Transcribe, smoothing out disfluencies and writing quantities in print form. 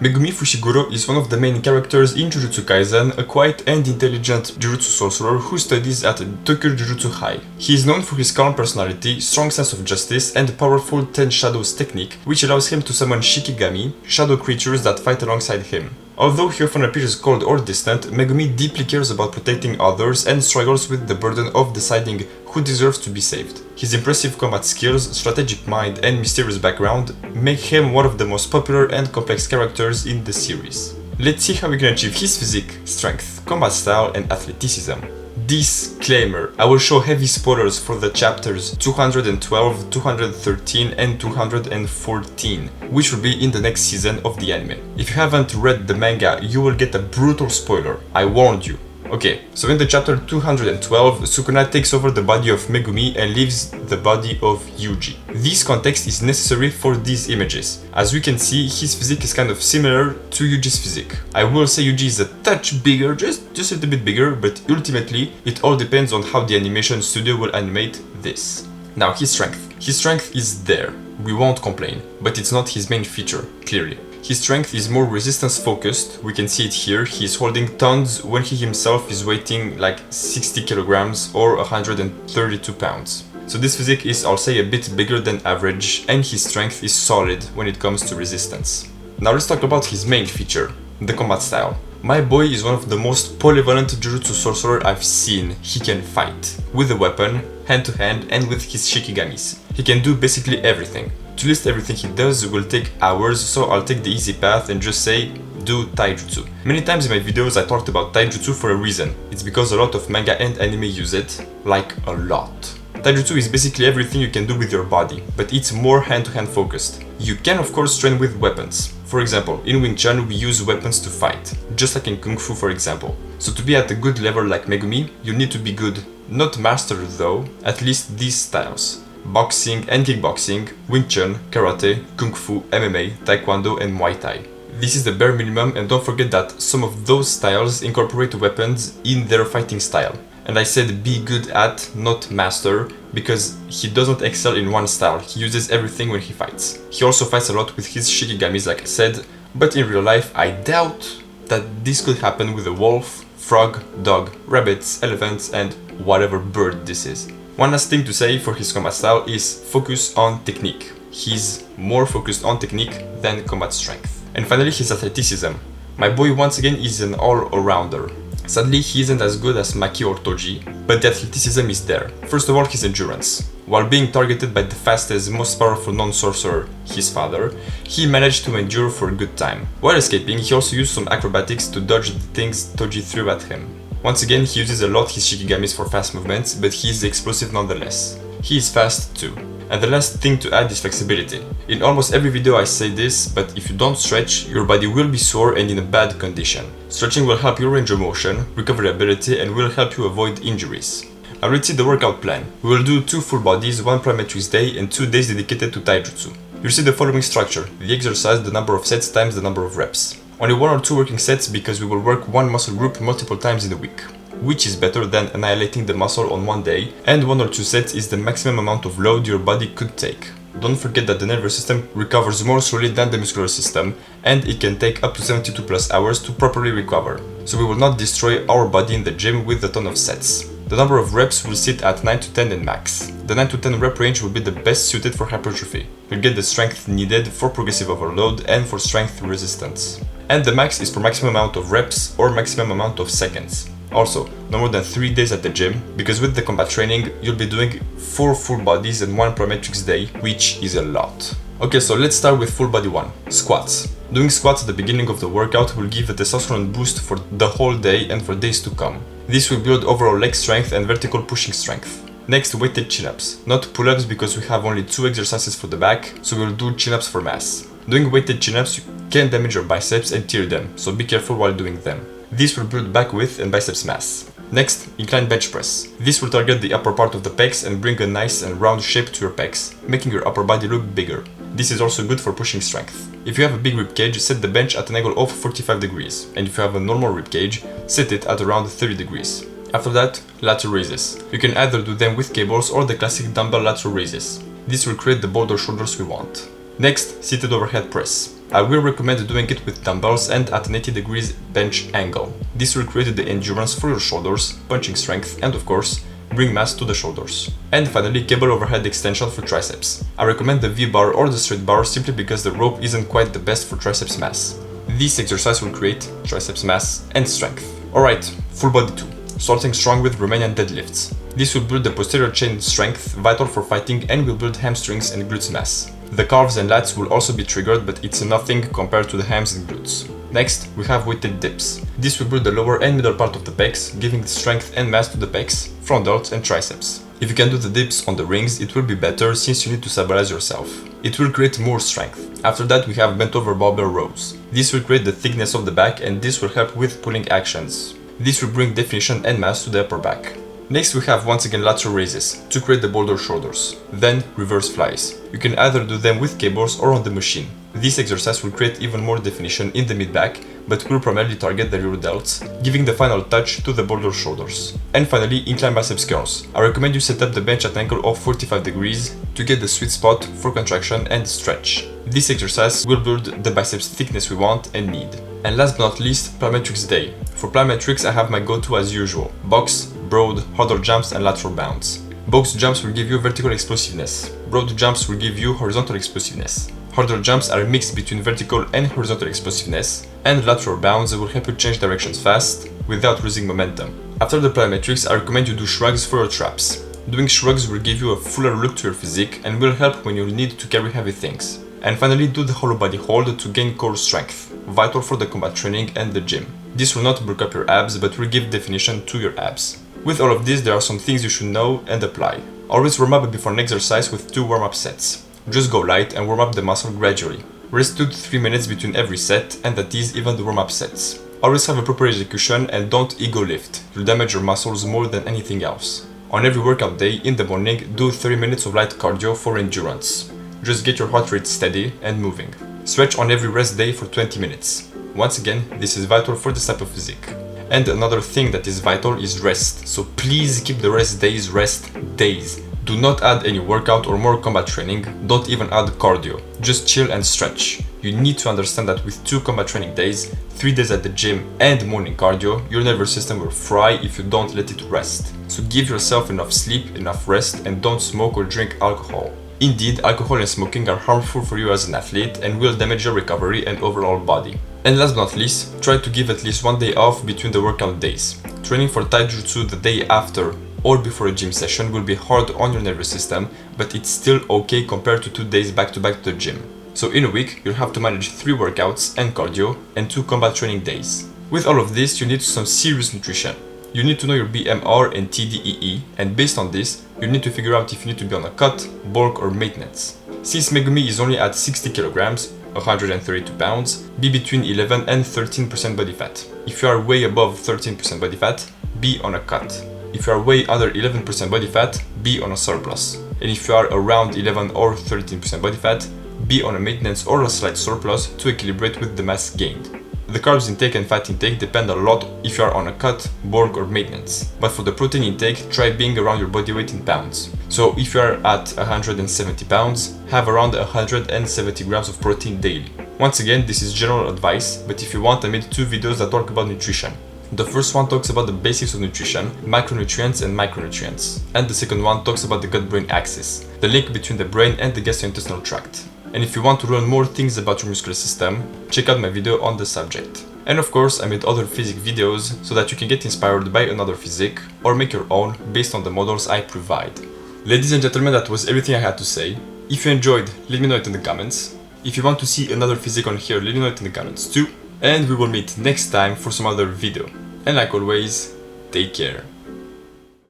Megumi Fushiguro is one of the main characters in Jujutsu Kaisen, a quiet and intelligent Jujutsu sorcerer who studies at Tokyo Jujutsu High. He is known for his calm personality, strong sense of justice, and powerful 10 Shadows technique, which allows him to summon Shikigami, shadow creatures that fight alongside him. Although he often appears cold or distant, Megumi deeply cares about protecting others and struggles with the burden of deciding who deserves to be saved. His impressive combat skills, strategic mind, and mysterious background make him one of the most popular and complex characters in the series. Let's see how we can achieve his physique, strength, combat style, and athleticism. Disclaimer: I will show heavy spoilers for the chapters 212, 213 and 214, which will be in the next season of the anime. If you haven't read the manga, you will get a brutal spoiler, I warned you. Okay, so in the chapter 212, Sukuna takes over the body of Megumi and leaves the body of Yuji. This context is necessary for these images. As we can see, his physique is kind of similar to Yuji's physique. I will say Yuji is a touch bigger, just a little bit bigger, but ultimately it all depends on how the animation studio will animate this. Now his strength. His strength is there, we won't complain, but it's not his main feature, clearly. His strength is more resistance focused, we can see it here, he is holding tons when he himself is weighing like 60 kilograms or 132 pounds. So this physique is, I'll say, a bit bigger than average, and his strength is solid when it comes to resistance. Now let's talk about his main feature, the combat style. My boy is one of the most polyvalent Jujutsu sorcerer I've seen. He can fight with a weapon, hand to hand, and with his Shikigamis. He can do basically everything. To list everything he does will take hours, so I'll take the easy path and just say, do taijutsu. Many times in my videos I talked about taijutsu for a reason. It's because a lot of manga and anime use it, like a lot. Taijutsu is basically everything you can do with your body, but it's more hand-to-hand focused. You can of course train with weapons. For example, in Wing Chun we use weapons to fight, just like in Kung Fu for example. So to be at a good level like Megumi, you need to be good, not master though, at least these styles. Boxing and kickboxing, Wing Chun, Karate, Kung Fu, MMA, Taekwondo and Muay Thai. This is the bare minimum, and don't forget that some of those styles incorporate weapons in their fighting style. And I said be good at, not master, because he doesn't excel in one style, he uses everything when he fights. He also fights a lot with his Shikigamis like I said, but in real life I doubt that this could happen with a wolf, frog, dog, rabbits, elephants and whatever bird this is. One last thing to say for his combat style is focus on technique. He's more focused on technique than combat strength. And finally his athleticism. My boy once again is an all-arounder. Sadly he isn't as good as Maki or Toji, but the athleticism is there. First of all his endurance. While being targeted by the fastest, most powerful non-sorcerer, his father, he managed to endure for a good time. While escaping, he also used some acrobatics to dodge the things Toji threw at him. Once again, he uses a lot his Shikigamis for fast movements, but he is explosive nonetheless. He is fast too. And the last thing to add is flexibility. In almost every video I say this, but if you don't stretch, your body will be sore and in a bad condition. Stretching will help your range of motion, recovery ability, and will help you avoid injuries. Now let's see the workout plan. We will do 2 full bodies, 1 plyometrics day and 2 days dedicated to taijutsu. You'll see the following structure: the exercise, the number of sets times the number of reps. Only 1 or 2 working sets because we will work one muscle group multiple times in a week, which is better than annihilating the muscle on one day, and 1 or 2 sets is the maximum amount of load your body could take. Don't forget that the nervous system recovers more slowly than the muscular system, and it can take up to 72 plus hours to properly recover. So we will not destroy our body in the gym with a ton of sets. The number of reps will sit at 9 to 10 and max. The 9 to 10 rep range will be the best suited for hypertrophy. You'll get the strength needed for progressive overload and for strength resistance. And the max is for maximum amount of reps or maximum amount of seconds. Also, no more than 3 days at the gym, because with the combat training, you'll be doing 4 full bodies and 1 plyometrics day, which is a lot. Okay, so let's start with full body 1, squats. Doing squats at the beginning of the workout will give a testosterone boost for the whole day and for days to come. This will build overall leg strength and vertical pushing strength. Next, weighted chin-ups. Not pull-ups because we have only 2 exercises for the back, so we'll do chin-ups for mass. Doing weighted chin-ups, you can damage your biceps and tear them, so be careful while doing them. This will build back width and biceps mass. Next, incline bench press. This will target the upper part of the pecs and bring a nice and round shape to your pecs, making your upper body look bigger. This is also good for pushing strength. If you have a big rib cage, set the bench at an angle of 45 degrees, and if you have a normal rib cage, set it at around 30 degrees. After that, lateral raises. You can either do them with cables or the classic dumbbell lateral raises. This will create the bolder shoulders we want. Next, seated overhead press. I will recommend doing it with dumbbells and at an 80 degrees bench angle. This will create the endurance for your shoulders, punching strength, and of course, bring mass to the shoulders. And finally, cable overhead extension for triceps. I recommend the V-bar or the straight bar simply because the rope isn't quite the best for triceps mass. This exercise will create triceps mass and strength. Alright, full body 2. Starting strong with Romanian deadlifts. This will build the posterior chain strength, vital for fighting, and will build hamstrings and glutes mass. The calves and lats will also be triggered, but it's nothing compared to the hams and glutes. Next, we have weighted dips. This will build the lower and middle part of the pecs, giving strength and mass to the pecs, front delts and triceps. If you can do the dips on the rings, it will be better since you need to stabilize yourself. It will create more strength. After that, we have bent over barbell rows. This will create the thickness of the back, and this will help with pulling actions. This will bring definition and mass to the upper back. Next, we have once again lateral raises to create the boulder shoulders. Then reverse flies. You can either do them with cables or on the machine. This exercise will create even more definition in the mid-back, but will primarily target the rear delts, giving the final touch to the boulder shoulders. And finally, incline biceps curls. I recommend you set up the bench at an angle of 45 degrees to get the sweet spot for contraction and stretch. This exercise will build the biceps thickness we want and need. And last but not least, plyometrics day. For plyometrics, I have my go-to as usual: box, broad, hurdle jumps and lateral bounds. Box jumps will give you vertical explosiveness. Broad jumps will give you horizontal explosiveness. Hurdle jumps are a mix between vertical and horizontal explosiveness, and lateral bounds will help you change directions fast without losing momentum. After the plyometrics, I recommend you do shrugs for your traps. Doing shrugs will give you a fuller look to your physique and will help when you need to carry heavy things. And finally, do the hollow body hold to gain core strength, vital for the combat training and the gym. This will not bulk up your abs, but will give definition to your abs. With all of this, there are some things you should know and apply. Always warm up before an exercise with 2 warm-up sets. Just go light and warm up the muscle gradually. Rest 2 to 3 minutes between every set, and that is even the warm-up sets. Always have a proper execution and don't ego lift. You'll damage your muscles more than anything else. On every workout day, in the morning, do 30 minutes of light cardio for endurance. Just get your heart rate steady and moving. Stretch on every rest day for 20 minutes. Once again, this is vital for this type of physique. And another thing that is vital is rest, so please keep the rest days. Do not add any workout or more combat training, don't even add cardio, just chill and stretch. You need to understand that with 2 combat training days, 3 days at the gym and morning cardio, your nervous system will fry if you don't let it rest. So give yourself enough sleep, enough rest, and don't smoke or drink alcohol. Indeed, alcohol and smoking are harmful for you as an athlete and will damage your recovery and overall body. And last but not least, try to give at least 1 day off between the workout days. Training for taijutsu the day after or before a gym session will be hard on your nervous system, but it's still okay compared to 2 days back to back to the gym. So in a week, you'll have to manage 3 workouts and cardio and 2 combat training days. With all of this, you need some serious nutrition. You need to know your BMR and TDEE, and based on this, you need to figure out if you need to be on a cut, bulk or maintenance. Since Megumi is only at 60 kilograms, 132 pounds, be between 11 and 13% body fat. If you are way above 13% body fat, be on a cut. If you are way under 11% body fat, be on a surplus. And if you are around 11 or 13% body fat, be on a maintenance or a slight surplus to equilibrate with the mass gained. The carbs intake and fat intake depend a lot if you are on a cut, bulk or maintenance. But for the protein intake, try being around your body weight in pounds. So if you are at 170 pounds, have around 170 grams of protein daily. Once again, this is general advice, but if you want, I made 2 videos that talk about nutrition. The first one talks about the basics of nutrition, macronutrients and micronutrients. And the second one talks about the gut-brain axis, the link between the brain and the gastrointestinal tract. And if you want to learn more things about your muscular system, check out my video on the subject. And of course, I made other physique videos so that you can get inspired by another physique or make your own based on the models I provide. Ladies and gentlemen, that was everything I had to say. If you enjoyed, let me know it in the comments. If you want to see another physique on here, let me know it in the comments too. And we will meet next time for some other video. And like always, take care.